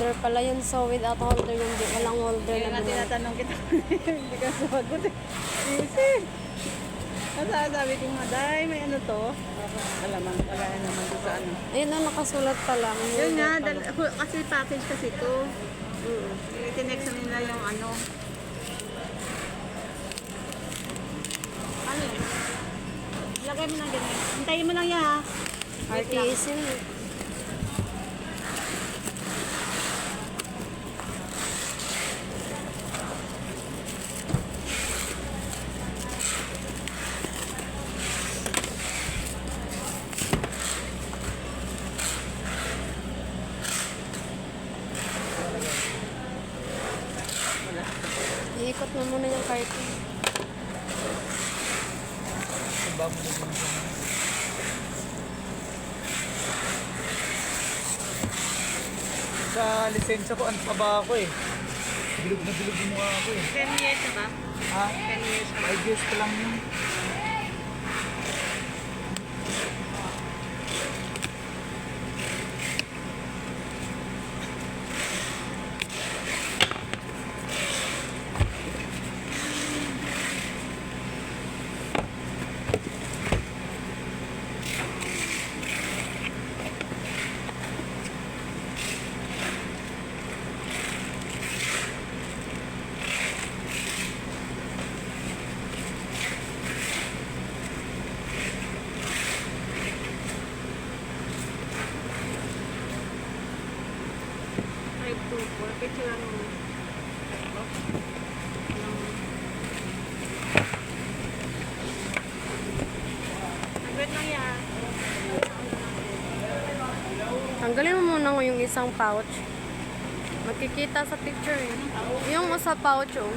holder pala yun. So, without holder yun. Walang holder Kaya na nga binili. tinatanong kita. Hindi ka sumagot eh. Easy. Sabi ko nga, dahil may ano to. Alamang, wala naman doon sa ano. Ayun na, nakasulat pala. May Yun nga, holder pala. kasi package kasi to. Itinext na nila yung ano. Ano yun? Lagay mo lang ganyan. Hintayin mo lang yan ha. RTAC na. Iikot mo muna yung carton. Sa lisensya ko, ano pa ba ako eh? Bilog na bilog yung mukha ako eh. 10 years na ba? Ha? 10 years na. 5 years pa lang yun. Picture ano. Agad lang yan. Tanggalin mo muna yung isang pouch. Magkikita sa picture eh. Yung sa pouch oh.